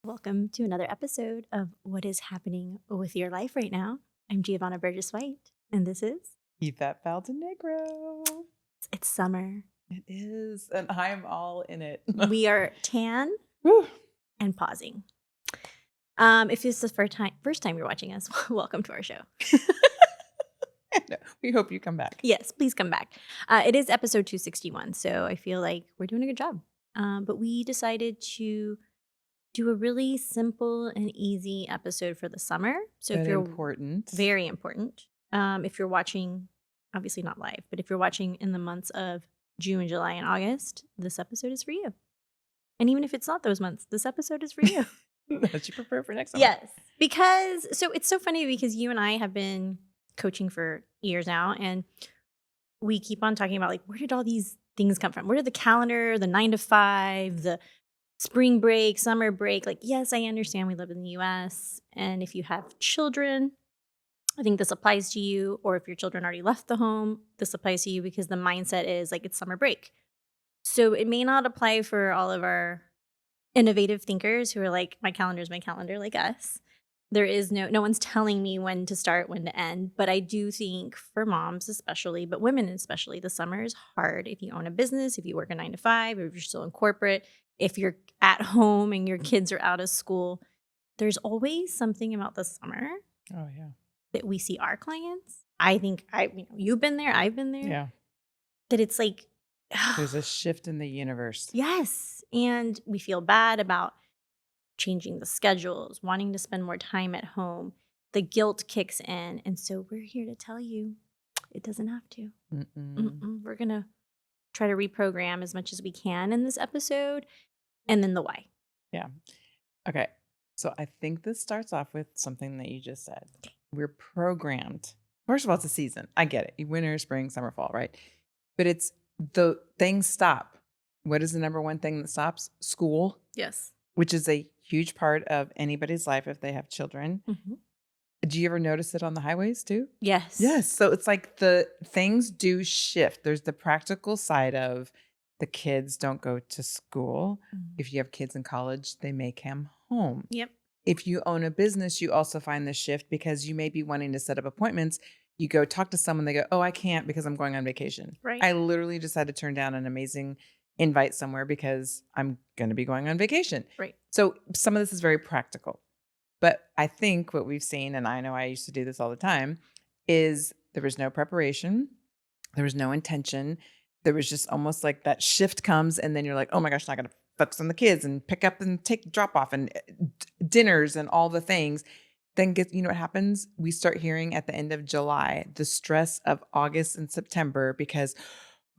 Welcome to another episode of What is Happening with Your Life Right Now. I'm Giovanna Burgess White, and this is Yvette Valdenegro. It's Summer. It is, and I'm all in it. We are tan Whew. and pausing. If this is the first time you're watching us, welcome to our show. We hope you come back. Yes, please come back. It is episode 261, so I feel like we're doing a good job. But we decided to do a really simple and easy episode for the summer. So But if you're important. very important, if you're watching, obviously not live, but if you're watching in the months of June, July, and August, this episode is for you. And even if it's not those months, this episode is for you. That you prepare for next summer. Yes, because it's so funny because you and I have been coaching for years now, and we keep on talking about like, where did all these things come from? Where did the calendar, the 9 to 5, the spring break, summer break? Like, yes, I understand we live in the US. And if you have children, I think this applies to you. Or if your children already left the home, this applies to you because the mindset is like it's summer break. So it may not apply for all of our innovative thinkers who are like, my calendar is my calendar, like us. There is no one's telling me when to start, when to end. But I do think for moms especially, but women especially, the summer is hard. If you own a business, if you work a 9 to 5, or if you're still in corporate, if you're at home and your kids are out of school, there's always something about the summer Oh, yeah. that we see our clients. I think you've been there, I've been there. Yeah. That it's like There's a shift in the universe. yes. And we feel bad about changing the schedules, wanting to spend more time at home. The guilt kicks in. And so we're here to tell you it doesn't have to. We're going to try to reprogram as much as we can in this episode. And then the why. Yeah. Okay. So I think this starts off with something that you just said. Okay. We're programmed. First of all, it's a season. I get it. Winter, spring, summer, fall, right? But it's the things stop. What is the number one thing that stops? School, Yes. which is a huge part of anybody's life if they have children. Mm-hmm. Do you ever notice it on the highways too? Yes. Yes. So it's like the things do shift. There's the practical side of the kids don't go to school. Mm-hmm. If you have kids in college, they may come home. Yep. If you own a business, you also find this shift because you may be wanting to set up appointments. You go talk to someone, they go, oh, I can't because I'm going on vacation. Right. I literally just had to turn down an amazing invite somewhere because I'm going to be going on vacation. Right. So some of this is very practical. But I think what we've seen, and I know I used to do this all the time, is there was no preparation. There was no intention. There was just almost like that shift comes and then you're like, oh my gosh, not going to focus on the kids and pick up and take drop off and dinners and all the things. Then you know what happens? We start hearing at the end of July, the stress of August and September because,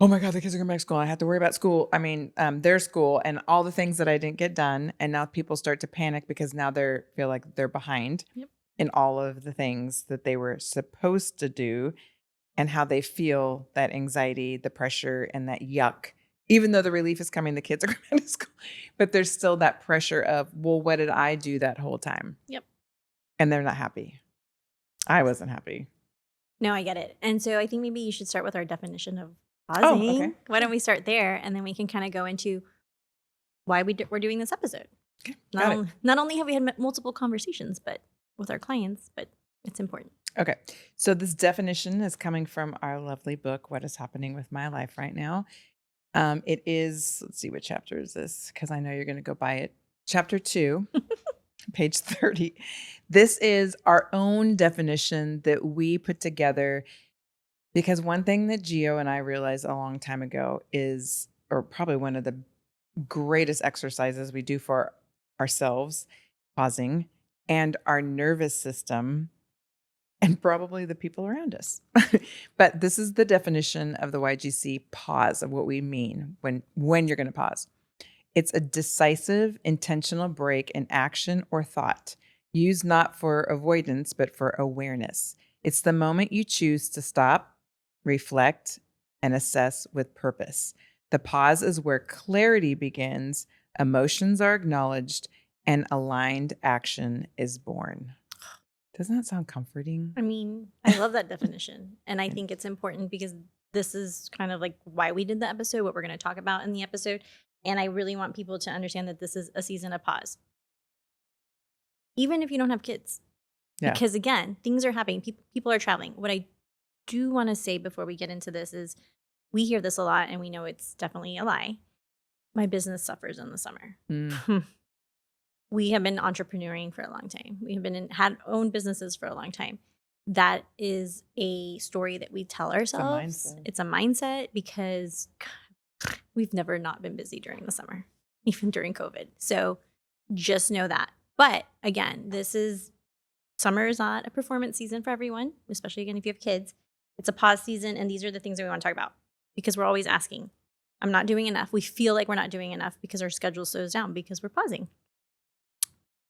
oh my God, the kids are going back to school. I have to worry about school. I mean, their school and all the things that I didn't get done. And now people start to panic because now feel like they're behind in all of the things that they were supposed to do and how they feel that anxiety, the pressure, and that yuck. Even though the relief is coming, the kids are going back to school, but there's still that pressure of, well, what did I do that whole time? Yep. And they're not happy. I wasn't happy. No, I get it. And so I think maybe you should start with our definition of pausing. Oh, okay. Why don't we start there? And then we can kind of go into why we're doing this episode. Okay, Not only have we had multiple conversations, but with our clients, but it's important. Okay. So this definition is coming from our lovely book, What is Happening with My Life Right Now. It is, let's see, what chapter is this? Because I know you're going to go buy it. Chapter 2, page 30. This is our own definition that we put together because one thing that Gio and I realized a long time ago is, or probably one of the greatest exercises we do for ourselves, pausing, and our nervous system, and probably the people around us. But this is the definition of the YGC pause, of what we mean when you're going to pause. It's a decisive, intentional break in action or thought, used not for avoidance, but for awareness. It's the moment you choose to stop, reflect, and assess with purpose. The pause is where clarity begins, emotions are acknowledged, and aligned action is born. Doesn't that sound comforting? I mean, I love that definition. And I think it's important because this is kind of like why we did the episode, what we're going to talk about in the episode. And I really want people to understand that this is a season of pause. even if you don't have kids. Yeah. Because again, things are happening. People are traveling. What I do want to say before we get into this is we hear this a lot and we know it's definitely a lie. My business suffers in the summer. Mm. We have been entrepreneuring for a long time. We have had owned businesses for a long time. That is a story that we tell ourselves. It's a mindset because we've never not been busy during the summer, even during COVID. So just know that. But again, summer is not a performance season for everyone, especially again if you have kids. It's a pause season, and these are the things that we want to talk about because we're always asking, I'm not doing enough. We feel like we're not doing enough because our schedule slows down because we're pausing.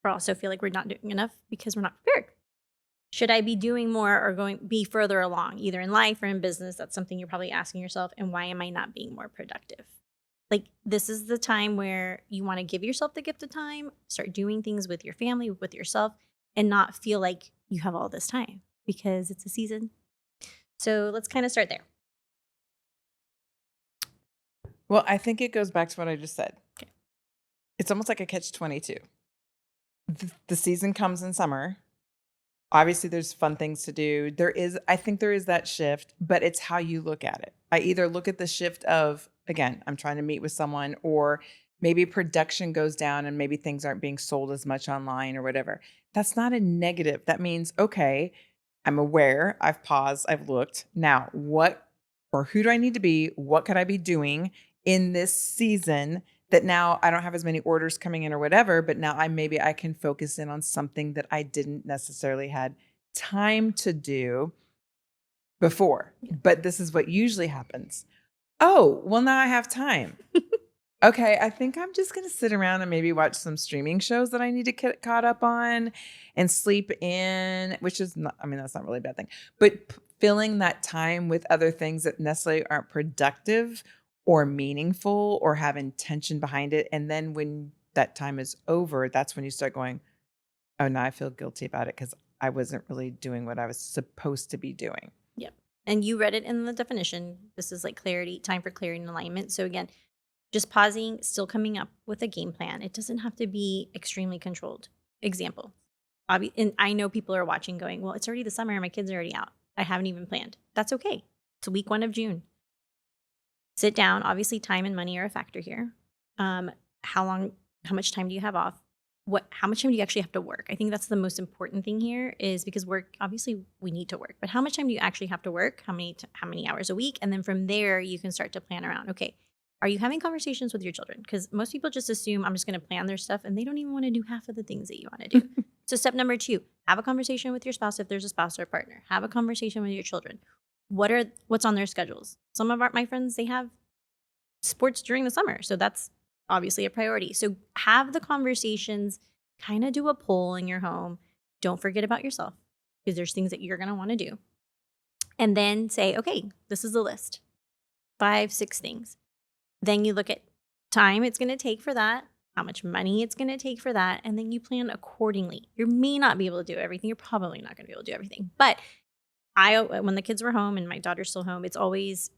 We also feel like we're not doing enough because we're not prepared. Should I be doing more or be further along, either in life or in business? That's something you're probably asking yourself. And why am I not being more productive? Like, this is the time where you want to give yourself the gift of time, start doing things with your family, with yourself, and not feel like you have all this time because it's a season. So let's kind of start there. Well, I think it goes back to what I just said. Okay. It's almost like a catch-22. The season comes in summer. Obviously, there's fun things to do. I think there is that shift, but it's how you look at it. I either look at the shift of, again, I'm trying to meet with someone, or maybe production goes down and maybe things aren't being sold as much online or whatever. That's not a negative. That means, okay, I'm aware, I've paused, I've looked. Now, what or who do I need to be? What could I be doing in this season that now I don't have as many orders coming in or whatever, but now maybe I can focus in on something that I didn't necessarily had time to do before. Yeah. But this is what usually happens. Oh, well, now I have time. Okay, I think I'm just going to sit around and maybe watch some streaming shows that I need to get caught up on and sleep in, which is not, I mean, that's not really a bad thing, but filling that time with other things that necessarily aren't productive or meaningful or have intention behind it. And then when that time is over, that's when you start going, oh, now I feel guilty about it because I wasn't really doing what I was supposed to be doing. Yep. And you read it in the definition. This is like time for clarity and alignment. So again, just pausing, still coming up with a game plan. It doesn't have to be extremely controlled. Example. And I know people are watching going, well, it's already the summer and my kids are already out. I haven't even planned. That's okay. It's week 1 of June. Sit down. Obviously, time and money are a factor here. How much time do you have off? How much time do you actually have to work? I think that's the most important thing here is because work, obviously we need to work, but how much time do you actually have to work? How many hours a week? And then from there, you can start to plan around, okay, are you having conversations with your children? Because most people just assume I'm just going to plan their stuff and they don't even want to do half of the things that you want to do. So step number 2, have a conversation with your spouse if there's a spouse or a partner. Have a conversation with your children. What's on their schedules? Some of my friends, they have sports during the summer. So that's obviously a priority. So have the conversations, kind of do a poll in your home. Don't forget about yourself because there's things that you're going to want to do. And then say, okay, this is the list. 5, 6 things. Then you look at time it's going to take for that, how much money it's going to take for that, and then you plan accordingly. You may not be able to do everything. You're probably not going to be able to do everything. But when the kids were home and my daughter's still home, it's always,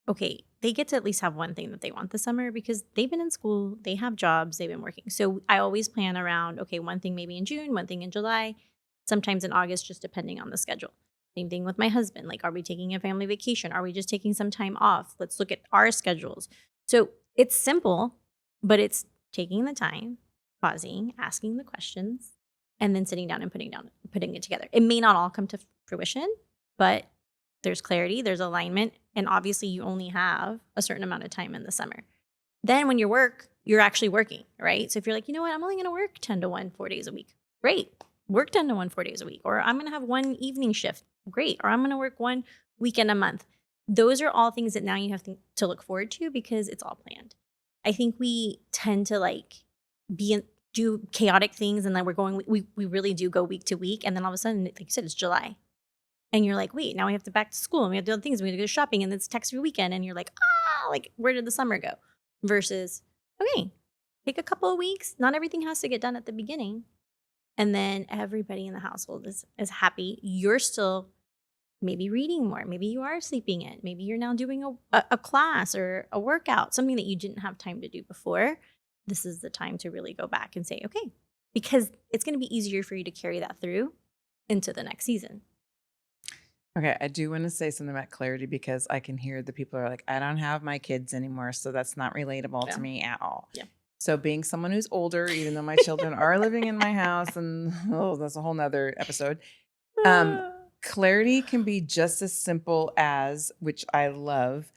okay, they get to at least have one thing that they want this summer because they've been in school, they have jobs, they've been working. So I always plan around, okay, one thing maybe in June, one thing in July, sometimes in August, just depending on the schedule. Same thing with my husband. Like, are we taking a family vacation? Are we just taking some time off? Let's look at our schedules. So it's simple, but it's taking the time, pausing, asking the questions, and then sitting down and putting it together. It may not all come to fruition, but there's clarity, there's alignment, and obviously you only have a certain amount of time in the summer. Then when you're actually working, right? So if you're like, you know what, I'm only going to work 10 to 1, 4 days a week. Great. Work 10 to 1, 4 days a week. Or I'm going to have one evening shift. Great. Or I'm going to work one weekend a month. Those are all things that now you have to look forward to because it's all planned. I think we tend to do chaotic things and then we really do go week to week. And then all of a sudden, like you said, it's July. And you're like, wait, now we have to back to school and we have to do other things. We have to go shopping and it's tax-free weekend. And you're like, where did the summer go? Versus, okay, take a couple of weeks. Not everything has to get done at the beginning. And then everybody in the household is happy. You're still maybe reading more. Maybe you are sleeping in. Maybe you're now doing a class or a workout, something that you didn't have time to do before. This is the time to really go back and say, okay, because it's going to be easier for you to carry that through into the next season. Okay, I do want to say something about clarity because I can hear the people are like, I don't have my kids anymore, so that's not relatable to Yeah. me at all. Yeah. So being someone who's older, even though my children are living in my house, and that's a whole nother episode. Clarity can be just as simple as, which I love,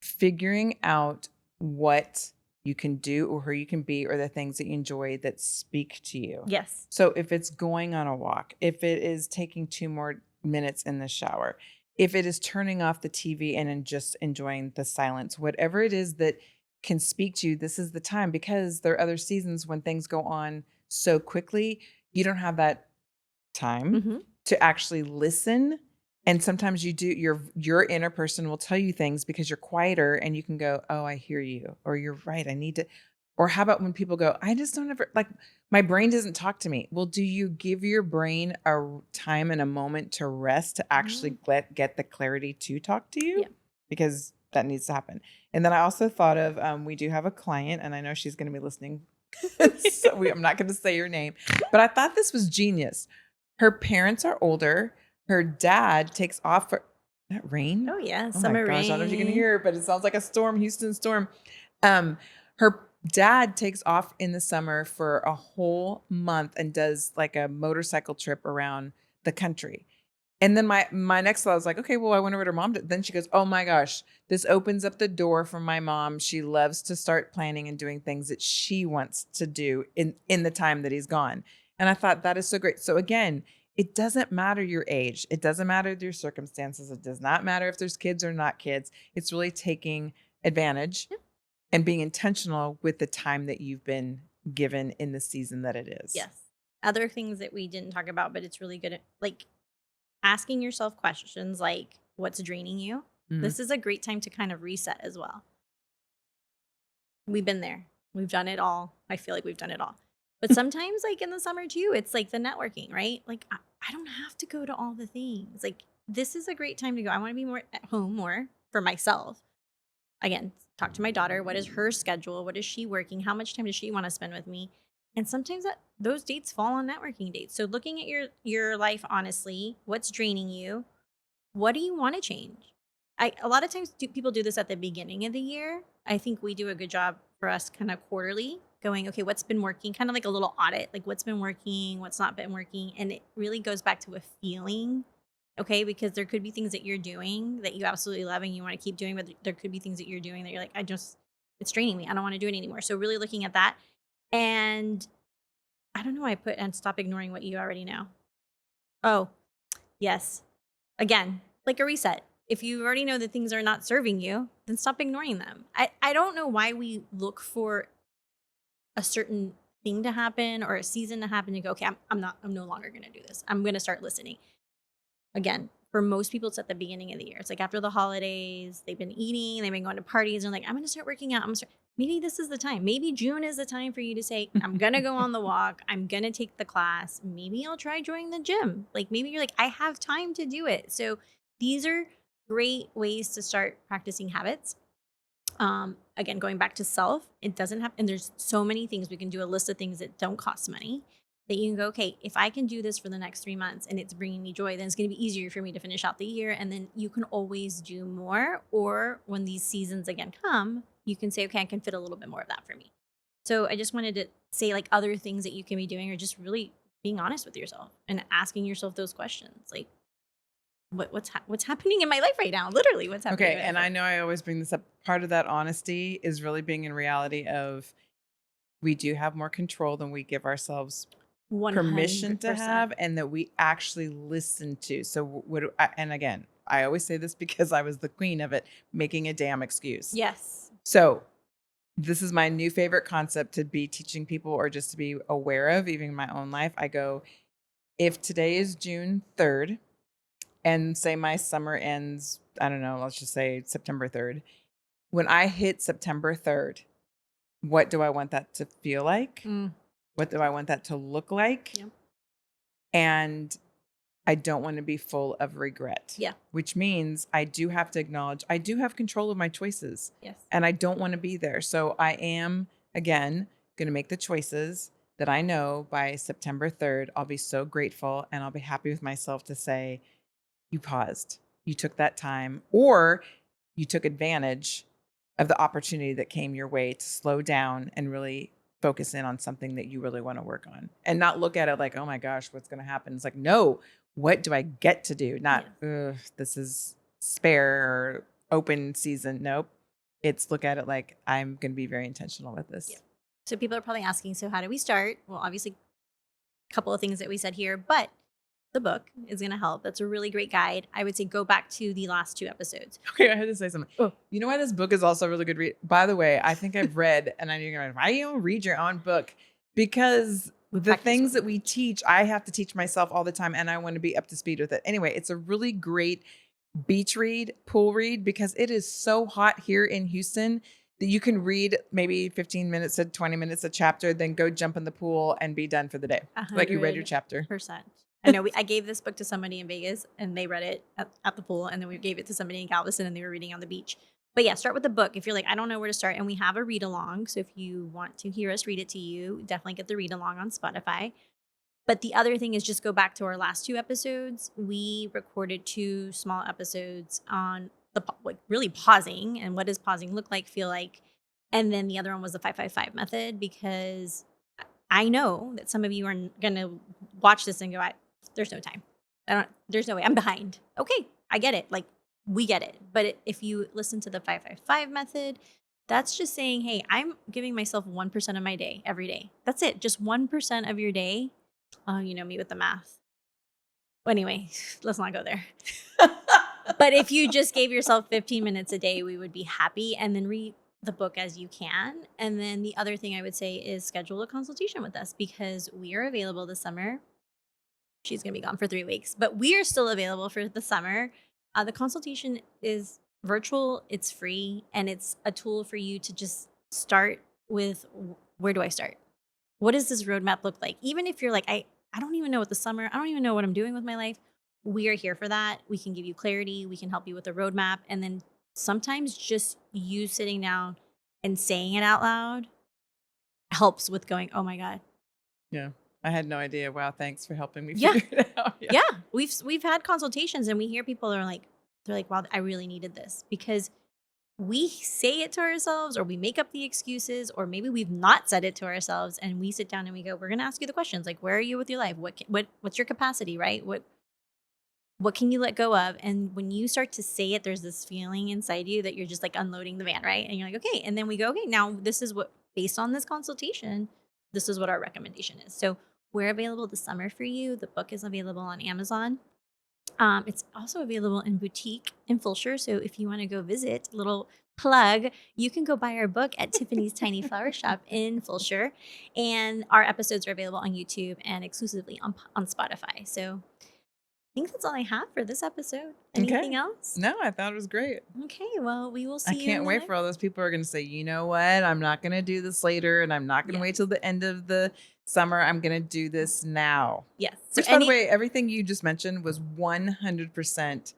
figuring out what you can do or who you can be or the things that you enjoy that speak to you. Yes. So if it's going on a walk, if it is taking 2 more minutes in the shower, if it is turning off the TV and just enjoying the silence, whatever it is that can speak to you, this is the time, because there are other seasons when things go on so quickly, you don't have that time Mm-hmm. to actually listen. And sometimes you do, your inner person will tell you things because you're quieter and you can go, oh, I hear you. Or you're right. I need to. Or how about when people go, I just don't ever, like, my brain doesn't talk to me. Well, do you give your brain a time and a moment to rest to actually get the clarity to talk to you? Yeah. Because that needs to happen. And then I also thought of, we do have a client, and I know she's going to be listening. So I'm not going to say your name, but I thought this was genius. Her parents are older. Her dad takes off for that rain. Oh yeah, Oh my summer gosh, I don't know if you can rain. hear it, but it sounds like a storm, Houston storm. Her dad takes off in the summer for a whole month and does like a motorcycle trip around the country. And then my next thought was like, okay, well, I wonder what her mom did. Then she goes, oh my gosh, this opens up the door for my mom. She loves to start planning and doing things that she wants to do in the time that he's gone. And I thought that is so great. So again, it doesn't matter your age. It doesn't matter your circumstances. It does not matter if there's kids or not kids. It's really taking advantage and being intentional with the time that you've been given in the season that it is. Yes. Other things that we didn't talk about, but it's really good at, like, asking yourself questions like, what's draining you? Mhm. This is a great time to kind of reset as well. We've been there. We've done it all. I feel like we've done it all. But sometimes, like in the summer too, it's like the networking, right? Like, I don't have to go to all the things. Like, this is a great time to go. I want to be more at home, more for myself. Again, talk to my daughter. What is her schedule? What is she working? How much time does she want to spend with me? And sometimes those dates fall on networking dates. So looking at your life honestly, what's draining you? What do you want to change? A lot of times people do this at the beginning of the year. I think we do a good job for us kind of quarterly going, okay, what's been working? Kind of like a little audit, like what's been working, what's not been working. And it really goes back to a feeling, okay? Because there could be things that you're doing that you absolutely love and you want to keep doing, but there could be things that you're doing that you're like, it's draining me. I don't want to do it anymore. So really looking at that. And I don't know, and stop ignoring what you already know. Oh, yes. Again, like a reset. If you already know that things are not serving you, then stop ignoring them. I don't know why we look for a certain thing to happen or a season to happen and go, okay, I'm no longer going to do this. I'm going to start listening. Again, for most people, it's at the beginning of the year. It's like after the holidays, they've been eating, they've been going to parties, and like, I'm going to start working out. Maybe this is the time. Maybe June is the time for you to say, I'm going to go on the walk. I'm going to take the class. Maybe I'll try joining the gym. Like maybe you're like, I have time to do it. So these are great ways to start practicing habits. Again, going back to self, it doesn't have, and there's so many things. We can do a list of things that don't cost money that you can go, okay, if I can do this for the next 3 months and it's bringing me joy, then it's going to be easier for me to finish out the year. And then you can always do more. Or when these seasons again come, you can say, okay, I can fit a little bit more of that for me. So I just wanted to say like other things that you can be doing, or just really being honest with yourself and asking yourself those questions. Like, what's happening in my life right now? Literally, what's happening? Okay, and I know I always bring this up. Part of that honesty is really being in reality of we do have more control than we give ourselves permission to 100%. have, and that we actually listen to. So and again, I always say this because I was the queen of it, making a damn excuse. Yes. So this is my new favorite concept to be teaching people or just to be aware of, even in my own life. I go, if today is June 3rd and say my summer ends, I don't know, let's just say September 3rd. When I hit September 3rd, what do I want that to feel like? What do I want that to look like? Yep. And I don't want to be full of regret. Yeah. Which means I do have to acknowledge I do have control of my choices. Yes. And I don't want to be there. So I am, again, going to make the choices that I know by September 3rd, I'll be so grateful and I'll be happy with myself to say, you paused, you took that time, or you took advantage of the opportunity that came your way to slow down and really focus in on something that you really want to work on and not look at it like, oh my gosh, what's going to happen? It's like, no, what do I get to do? Not, Yeah. ugh, this is spare or open season. Nope. It's look at it like I'm going to be very intentional with Yeah. this. So people are probably asking, so how do we start? Well, obviously, a couple of things that we said here, but the book is going to help. That's a really great guide. I would say go back to the last 2 episodes. Okay, I had to say something. Oh. You know why this book is also a really good read? By the way, I think I've read, and I knew you're like, why do you don't read your own book? Because the practice things what that we we teach, I have to teach myself all the time, and I want to be up to speed with it. Anyway, it's a really great beach read, pool read, because it is so hot here in Houston that you can read maybe 15 minutes to 20 minutes a chapter, then go jump in the pool and be done for the day. Like you read your chapter. 100%. I know I gave this book to somebody in Vegas and they read it at the pool, and then we gave it to somebody in Galveston and they were reading on the beach. But yeah, start with the book. If you're like, I don't know where to start, and we have a read along. So if you want to hear us read it to you, definitely get the read along on Spotify. But the other thing is just go back to our last 2 episodes. We recorded 2 small episodes on like really pausing and what does pausing look like, feel like. And then the other one was the 555 method, because I know that some of you are going to watch this and go, there's no time. There's no way. I'm behind. Okay, I get it. Like, we get it. But if you listen to the 555 method, that's just saying, hey, I'm giving myself 1% of my day every day. That's it. Just 1% of your day. Oh, you know me with the math. Anyway, let's not go there. But if you just gave yourself 15 minutes a day, we would be happy. And then read the book as you can. And then the other thing I would say is schedule a consultation with us, because we are available this summer. She's going to be gone for 3 weeks, but we are still available for the summer. The consultation is virtual, it's free, and it's a tool for you to just start with, where do I start? What does this roadmap look like? Even if you're like, I don't even know what the summer, I don't even know what I'm doing with my life. We are here for that. We can give you clarity. We can help you with a roadmap. And then sometimes just you sitting down and saying it out loud helps with going, oh my God. Yeah. I had no idea. Wow, thanks for helping me Yeah. figure it out. Yeah. We've had consultations and we hear people are like, they're like, wow, I really needed this, because we say it to ourselves, or we make up the excuses, or maybe we've not said it to ourselves, and we sit down and we go, we're going to ask you the questions. Like, where are you with your life? What's your capacity, right? What can you let go of? And when you start to say it, there's this feeling inside you that you're just like unloading the van, right? And you're like, okay. And then we go, okay, now this is what, based on this consultation, this is what our recommendation is. So we're available this summer for you. The book is available on Amazon. It's also available in boutique in Fulshire. So if you want to go visit, little plug, you can go buy our book at Tiffany's Tiny Flower Shop in Fulshire. And our episodes are available on YouTube and exclusively on Spotify. So I think that's all I have for this episode. Anything Okay. else? No, I thought it was great. Okay, well, we will see I you in can't the wait next. for all those people who are going to say, you know what? I'm not going to do this later, and I'm not going to Yeah. wait till the end of the summer. I'm going to do this now. Yes. Which, by the way, everything you just mentioned was 100%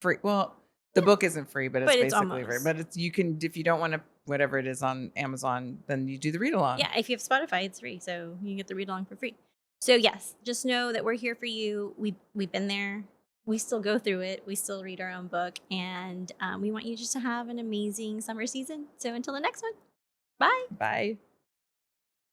free. Well, the book isn't free, but it's But it's basically free. almost. But it's, you can, if you don't want to, whatever it is on Amazon, then you do the read along. Yeah, if you have Spotify, it's free, so you can get the read along for free. So yes, just know that we're here for you. We've been there. We still go through it. We still read our own book, and we want you just to have an amazing summer season. So until the next one, bye. Bye.